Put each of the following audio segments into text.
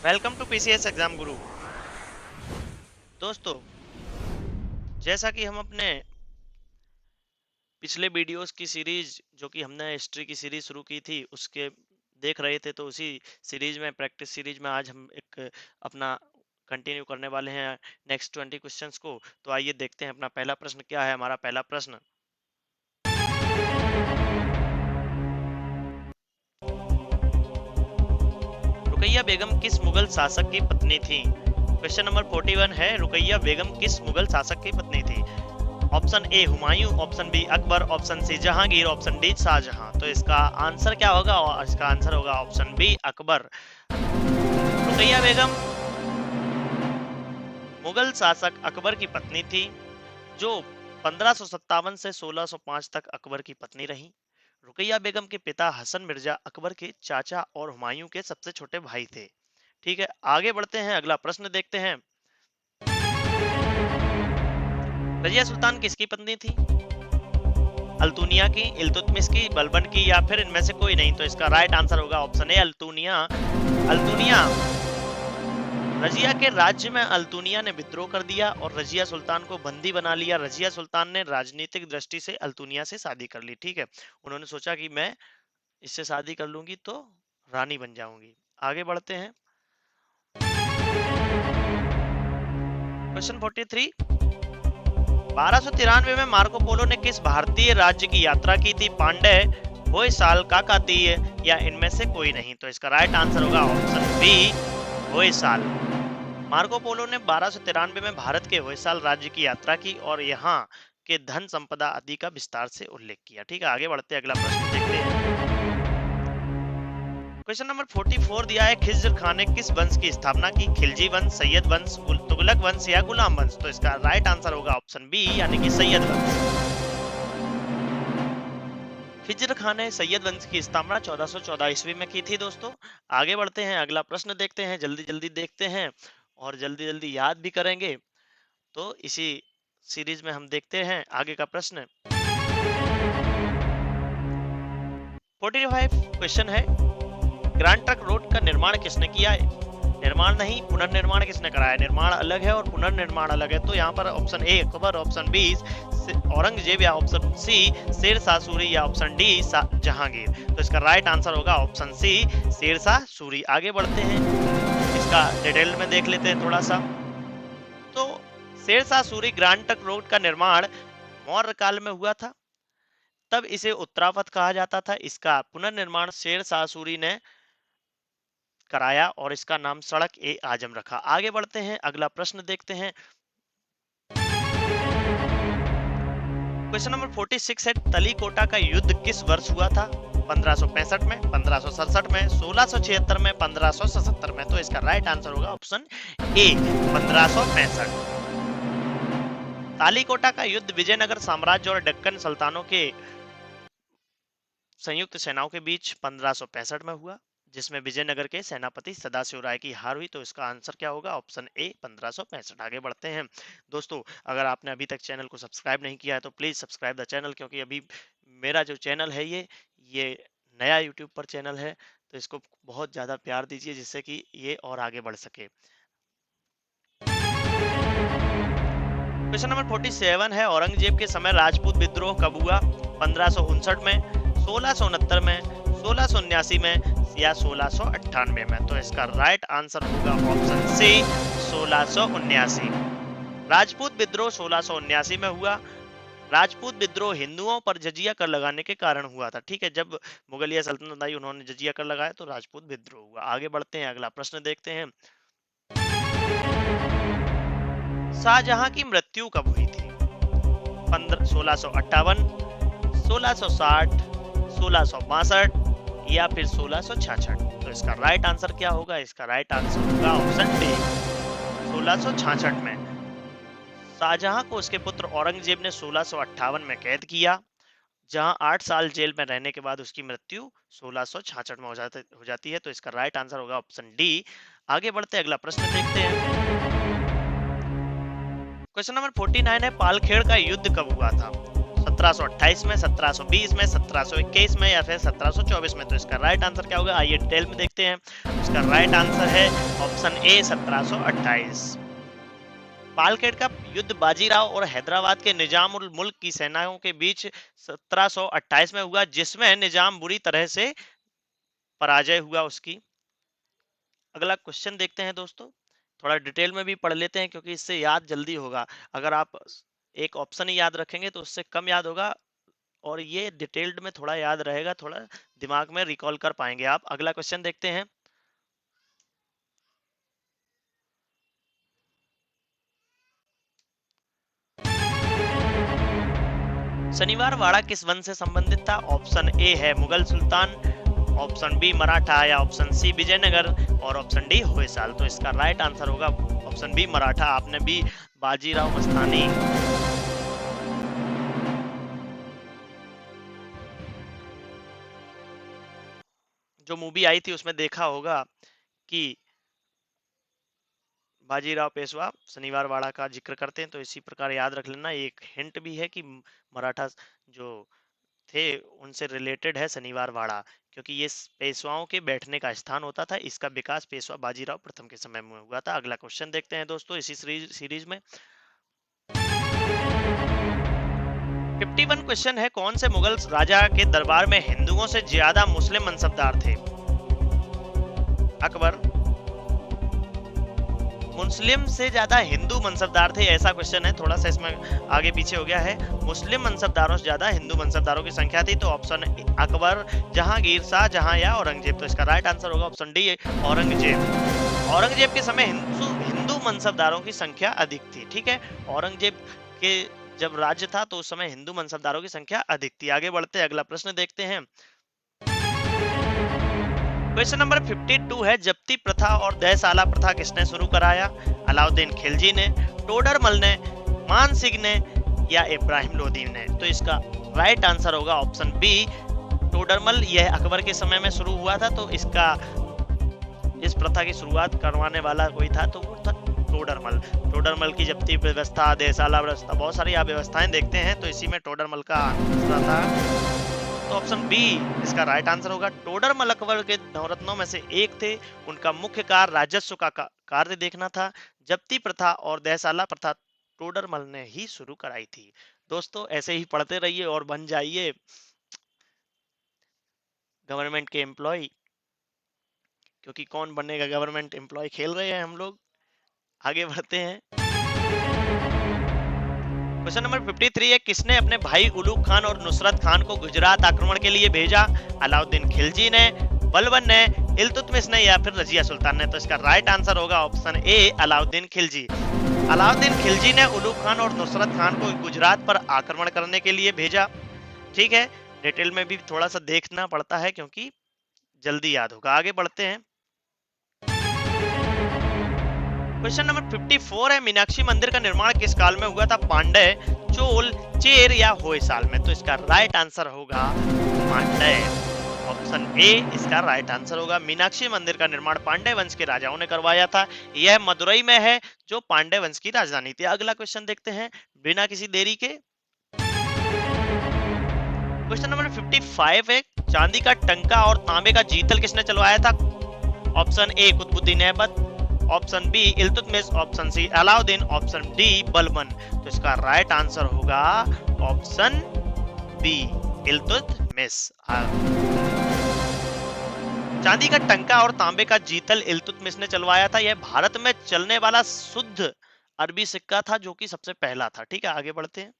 Welcome to PCS exam गुरु। दोस्तों, जैसा कि हम अपने पिछले वीडियोस की सीरीज जो कि हमने हिस्ट्री की सीरीज शुरू की थी उसके देख रहे थे, तो उसी सीरीज में प्रैक्टिस सीरीज में आज हम एक अपना कंटिन्यू करने वाले हैं नेक्स्ट 20 क्वेश्चंस को। तो आइए देखते हैं अपना पहला प्रश्न क्या है। हमारा पहला प्रश्न, रुकैया बेगम किस मुगल शासक की पत्नी थी? क्वेश्चन नंबर 41 है, रुकैया बेगम किस मुगल शासक की पत्नी थी? Option A Humayun, option B Akbar, option C Jahangir, option D Shahjahan. तो इसका आंसर क्या होगा? इसका आंसर होगा ऑप्शन बी अकबर। रुकैया बेगम मुगल शासक अकबर की पत्नी थी, जो 1557 से 1605 तक अकबर की पत्नी रही। रुकैया बेगम के पिता हसन मिर्जा अकबर के चाचा और हुमायूं के सबसे छोटे भाई थे। ठीक है, आगे बढ़ते हैं, अगला प्रश्न देखते हैं। रजिया सुल्तान किसकी पत्नी थी? अल्तुनिया की, इल्तुतमिश की, बलबन की, या फिर इनमें से कोई नहीं। तो इसका राइट आंसर होगा ऑप्शन ए अल्तुनिया। अल्तुनिया, रजिया के राज्य में अल्तुनिया ने विद्रोह कर दिया और रजिया सुल्तान को बंदी बना लिया। रजिया सुल्तान ने राजनीतिक दृष्टि से अल्तुनिया से शादी कर ली। ठीक है, उन्होंने सोचा कि मैं इससे शादी कर लूंगी तो रानी बन जाऊंगी। आगे बढ़ते हैं, क्वेश्चन 43, 1293 में मार्को पोलो ने किस भारतीय राज्य की यात्रा की थी? पांड्य, होयसाल, काकतीय, या इनमें से कोई नहीं। तो इसका राइट आंसर होगा option B Hoysala. Marco Polo ने 1293 में भारत के होयसाल राज्य की यात्रा की और यहाँ के धन संपदा आदि का विस्तार से उल्लेख किया। ठीक है, आगे बढ़ते हैं, अगला प्रश्न देखते हैं। क्वेश्चन नंबर 44 दिया है, खिज्र खान ने किस वंश की स्थापना की? खिलजी वंश, सैयद वंश, तुगलक वंश, या गुलाम वंश। तो इसका राइट आंसर होगा ऑप्शन बी यानी कि सैयद वंश। खिज्र खान ने सैयद वंश की स्थापना 1414 ईस्वी में की थी। दोस्तों, आगे बढ़ते हैं, अगला प्रश्न देखते हैं, जल्दी जल्दी देखते हैं और जल्दी जल्दी याद भी करेंगे। तो इसी सीरीज में हम देखते हैं आगे का प्रश्न। 45 क्वेश्चन है, ग्रांड ट्रंक रोड का निर्माण किसने किया है? निर्माण नहीं, पुनर्निर्माण किसने कराया? निर्माण अलग है और पुनर्निर्माण अलग है। तो यहाँ पर option A Akbar, option B Aurangzeb, या ऑप्शन सी शेरशाह सूरी, या ऑप्शन डी जहांगीर। तो इसका राइट आंसर होगा ऑप्शन सी शेरशाह सूरी। आगे बढ़ते हैं, इसका डिटेल में देख लेते हैं थोड़ा सा। तो Shershah Suri Grand Trunk Road का निर्माण मौर्य काल में हुआ था, तब इसे उत्तरापथ कहा जाता था। इसका पुनर्निर्माण शेरशाह सूरी ने कराया और इसका नाम सड़क ए आजम रखा। आगे बढ़ते हैं, अगला प्रश्न देखते हैं। क्वेश्चन नंबर 46 है, तलीकोटा का युद्ध किस वर्ष हुआ था? 1565 में, 1567 में, 1676 में, 1577 में। तो इसका राइट आंसर होगा ऑप्शन ए 1565। तालीकोटा का युद्ध विजयनगर साम्राज्य और दक्कन सुल्तानों के संयुक्त सेनाओं के बीच 1565 में हुआ, जिसमें विजयनगर के सेनापति सदाशिव राय की हार हुई। तो इसका आंसर क्या होगा? Option A 1565। आगे बढ़ते हैं दोस्तों, अगर आपने अभी तक चैनल को सब्सक्राइब नहीं किया है तो प्लीज सब्सक्राइब द चैनल, क्योंकि अभी मेरा जो चैनल है ये नया यूट्यूब पर चैनल है, तो इसको बहुत ज्यादा प्यार दीजिए जिससे कि ये और आगे बढ़ सके। क्वेश्चन नंबर 47 है, औरंगजेब के समय राजपूत विद्रोह कब हुआ? 1559 में, 1669 में, 1679 में, या 1698 में। तो इसका राइट आंसर होगा ऑप्शन सी 1679। राजपूत विद्रोह 1679 में हुआ। राजपूत विद्रोह हिंदुओं पर जजिया कर लगाने के कारण हुआ था। ठीक है, जब मुगलिया सल्तनत आई उन्होंने जजिया कर लगाया तो राजपूत विद्रोह हुआ। आगे बढ़ते हैं, अगला प्रश्न देखते हैं। शाहजहां की मृत्यु कब हुई थी? 1658, 1660, 1662, या फिर 1666। तो इसका राइट आंसर क्या होगा? इसका राइट आंसर होगा ऑप्शन डी 1666 में। शाहजहां को उसके पुत्र औरंगजेब ने 1658 में कैद किया, जहां 8 साल जेल में रहने के बाद उसकी मृत्यु 1666 में हो जाती है। तो इसका राइट आंसर होगा ऑप्शन डी। आगे बढ़ते अगला प्रश्न देखते हैं। क्वेश्चन नंबर 49 है, पालखेड़ का युद्ध कब हुआ था? 1728 में, 1720 में, 1721 में या फिर 1724 में। तो इसका राइट आंसर क्या होगा, आइए डिटेल में देखते हैं। इसका राइट आंसर है ऑप्शन ए 1728। पालकेट का युद्ध बाजीराव और हैदराबाद के निजाम उल मुल्क की सेनाओं के बीच 1728 में हुआ, जिसमें निजाम बुरी तरह से पराजय हुआ उसकी। अगला क्वेश्चन देखते हैं दोस्तों, थोड़ा डिटेल में भी पढ़ लेते हैं क्योंकि इससे याद जल्दी होगा। अगर आप एक ऑप्शन ही याद रखेंगे तो उससे कम याद होगा, और ये डिटेल्ड में थोड़ा याद रहेगा, थोड़ा दिमाग में रिकॉल कर पाएंगे आप। अगला क्वेश्चन देखते हैं। शनिवार वाड़ा किस वंश से संबंधित था? ऑप्शन ए है मुगल सुल्तान, ऑप्शन बी मराठा, या ऑप्शन सी विजयनगर, और ऑप्शन डी होयसाल। तो इसका राइट आंसर होगा ऑप्शन बी मराठा। आपने भी बाजीराव मस्तानी जो मूवी आई थी उसमें देखा होगा कि बाजीराव पेशवा शनिवार वाड़ा का जिक्र करते हैं, तो इसी प्रकार याद रख लेना। एक हिंट भी है कि मराठा जो थे उनसे रिलेटेड है शनिवार वाड़ा, क्योंकि ये पेशवाओं के बैठने का स्थान होता था। इसका विकास पेशवा बाजीराव प्रथम के समय में हुआ था। अगला क्वेश्चन देखते हैं दोस्तों इसी सीरीज में। 51 क्वेश्चन है, कौन से मुगल राजा के दरबार में हिंदुओं से ज्यादा मुस्लिम मनसबदार थे? अकबर, मुस्लिम से ज्यादा हिंदू मनसबदार थे, ऐसा क्वेश्चन है। थोड़ा सा इसमें आगे पीछे हो गया है। मुस्लिम मनसबदारों से ज्यादा हिंदू मनसबदारों की संख्या थी, तो ऑप्शन अकबर, जहांगीर, शाहजहां या औरंगजेब। तो इसका राइट आंसर होगा ऑप्शन डी औरंगजेब। औरंगजेब के समय हिंदू मनसबदारों की संख्या अधिक थी। ठीक है, औरंगजेब के जब राज्य था तो उस समय हिंदू मनसबदारों की संख्या अधिक थी। आगे बढ़ते हैं, अगला प्रश्न देखते हैं। क्वेश्चन नंबर 52 है, जब्ती प्रथा और दहसाला प्रथा किसने शुरू कराया? अलाउद्दीन खिलजी ने, टोडरमल ने, मान सिंह ने, या इब्राहिम लोदी ने। तो इसका राइट आंसर होगा ऑप्शन बी टोडरमल। यह अकबर के समय में शुरू हुआ था, तो इसका इस प्रथा की शुरुआत करवाने वाला कोई था तो वो था टोडरमल। टोडरमल की जब्ती व्यवस्था, देहसाला व्यवस्था, बहुत सारी आप व्यवस्थाएं देखते हैं, तो इसी में टोडरमल का आंसर था। तो ऑप्शन बी इसका राइट आंसर होगा। टोडरमल अकबर के नवरत्नों में से एक थे। उनका मुख्य कार्य राजस्व का कार्य देखना था। जब्ती प्रथा और दहसाला प्रथा टोडरमल ने ही शुरू कराई थी। दोस्तों ऐसे ही पढ़ते रहिए और बन जाइए गवर्नमेंट के एम्प्लॉय, क्योंकि कौन बनेगा गवर्नमेंट एम्प्लॉय खेल रहे हैं हम लोग। आगे बढ़ते हैं। क्वेश्चन नंबर 53 है, किसने अपने भाई उलूग खान और नुसरत खान को गुजरात आक्रमण के लिए भेजा? अलाउद्दीन खिलजी ने, बलबन ने, इल्तुतमिश ने, या फिर रजिया सुल्तान ने। तो इसका राइट आंसर होगा ऑप्शन ए अलाउद्दीन खिलजी। अलाउद्दीन खिलजी ने उलूग खान और नुसरत खान को गुजरात पर आक्रमण करने के लिए भेजा। ठीक है, डिटेल में भी थोड़ा सा देखना पड़ता है क्योंकि जल्दी याद होगा। आगे बढ़ते हैं। क्वेश्चन नंबर 54 है, मीनाक्षी मंदिर का निर्माण किस काल में हुआ था? पांड्य, चोल, चेर या होयसाल में। तो इसका राइट आंसर होगा पांड्य। ऑप्शन ए इसका राइट आंसर होगा। मीनाक्षी मंदिर का निर्माण पांड्य वंश के राजाओं ने करवाया था। यह मदुरई में है जो पांड्य वंश की राजधानी थी। अगला क्वेश्चन देखते हैं बिना किसी देरी के। क्वेश्चन नंबर 55 है, चांदी का टंका और तांबे का जीतल किसने चलवाया था? Option A Qutubuddin Aibak, option B Iltutmish, option C Alauddin, option D Balban. तो इसका राइट आंसर होगा ऑप्शन बी इल्तुतमिश। चांदी का टंका और तांबे का जीतल इल्तुतमिश ने चलवाया था। यह भारत में चलने वाला शुद्ध अरबी सिक्का था जो कि सबसे पहला था। ठीक है, आगे बढ़ते हैं।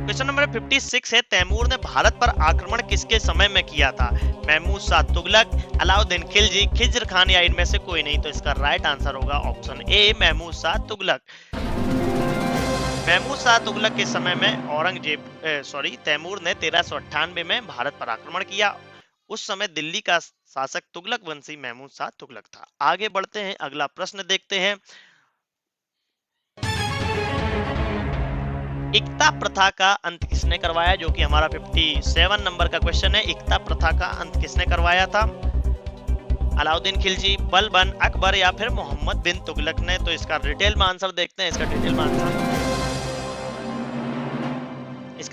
क्वेश्चन नंबर 56 है, तैमूर ने भारत पर आक्रमण किसके समय में किया था? महमूद शाह तुगलक, अलाउद्दीन खिलजी, खिज्र खान, या इनमें से कोई नहीं। तो इसका राइट आंसर होगा ऑप्शन ए महमूद शाह तुगलक। महमूद शाह तुगलक के समय में तैमूर ने 1398 में भारत पर आक्रमण किया। उस समय दिल्ली का शासक तुगलक वंशी महमूद शाह तुगलक था। आगे बढ़ते हैं, अगला प्रश्न देखते हैं। इक्ता प्रथा का अंत किसने करवाया? जो कि हमारा 57 नंबर का क्वेश्चन है। इक्ता प्रथा का अंत किसने करवाया था? अलाउद्दीन खिलजी, बलबन, अकबर, या फिर मोहम्मद बिन तुगलक ने। तो इसका डिटेल में आंसर देखते हैं। इसका डिटेल में आंसर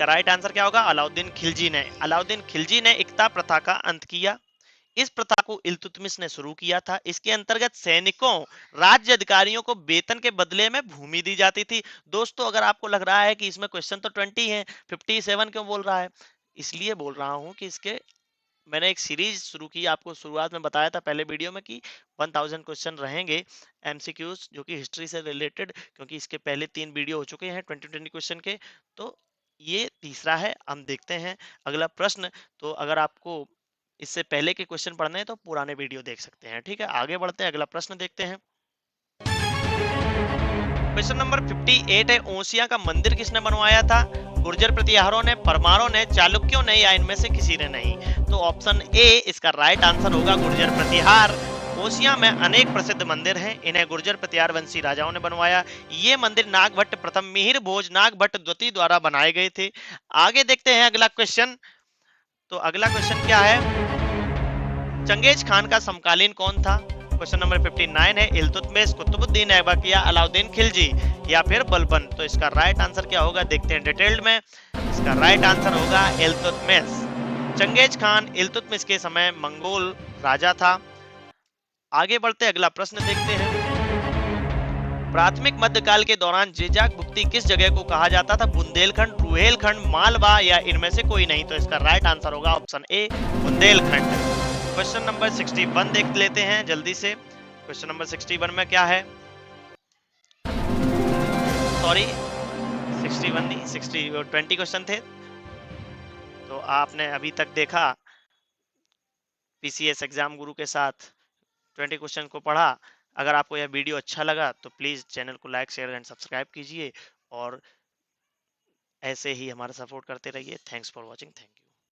इसका राइट आंसर क्या होगा? अलाउद्दीन खिलजी ने। अलाउद्दीन खिलजी ने इक्ता प्रथा का अंत किया। इस प्रथा को इल्तुतमिश ने शुरू किया था। इसके अंतर्गत सैनिकों, राज्य अधिकारियों को वेतन के बदले में भूमि दी जाती थी। दोस्तों अगर आपको लग रहा है कि इसमें क्वेश्चन तो 20 है, 57 क्यों बोल रहा है, इसलिए बोल रहा हूं कि इसके मैंने एक सीरीज शुरू की, आपको शुरुआत में बताया था पहले वीडियो में कि 1000 क्वेश्चन रहेंगे एमसीक्यूज जो कि हिस्ट्री से रिलेटेड, क्योंकि इसके पहले 3 वीडियो हो चुके हैं 20 क्वेश्चन के, तो ये तीसरा है। हम देखते हैं अगला प्रश्न। तो अगर आपको इससे पहले के क्वेश्चन पढ़ने हैं तो पुराने वीडियो देख सकते हैं। ठीक है, आगे बढ़ते हैं, अगला प्रश्न देखते हैं। क्वेश्चन नंबर 58 है, ओसिया का मंदिर किसने बनवाया था? गुर्जर प्रतिहारों ने, परमारों ने, चालुक्यों ने, या इनमें से किसी ने नहीं? तो ऑप्शन ए इसका राइट आंसर होगा, गुर्जर प्रतिहार। ओसिया में अनेक प्रसिद्ध मंदिर हैं, इन्हें गुर्जर प्रतिहार वंशी राजाओं ने बनवाया। ये मंदिर नागभट्ट प्रथम, मिहिर भोज, नागभट्ट द्वितीय द्वारा बनाए गए थे। आगे देखते हैं अगला क्वेश्चन। तो अगला क्वेश्चन क्या है? चंगेज खान का समकालीन कौन था? क्वेश्चन नंबर 59 है, इल्तुतमिश, कुतुबुद्दीन ऐबक, या अलाउद्दीन खिलजी, या फिर बलबन? तो इसका राइट आंसर क्या होगा, देखते हैं डिटेल्ड में। इसका राइट आंसर होगा इल्तुतमिश। चंगेज खान इल्तुतमिश के समय मंगोल राजा था। आगे बढ़ते अगला प्रश्न देखते हैं। प्राथमिक मध्यकाल के दौरान जेजाक भुक्ति किस जगह को कहा जाता था? बुंदेलखंड, रुहेलखंड, मालवा, या इनमें से कोई नहीं? तो इसका राइट आंसर होगा option A, Bundelkhand. Question number 61 देख लेते हैं जल्दी से। क्वेश्चन नंबर 61 में क्या है? सॉरी 61 नहीं, 20 क्वेश्चन थे। तो आपने अभी तक देखा पीसीएस एग्जाम गुरु के साथ 20 क्वेश्चन को पढ़ा। अगर आपको यह वीडियो अच्छा लगा तो प्लीज चैनल को लाइक, शेयर एंड सब्सक्राइब कीजिए और ऐसे ही हमारा सपोर्ट करते रहिए। Thanks for watching. Thank you.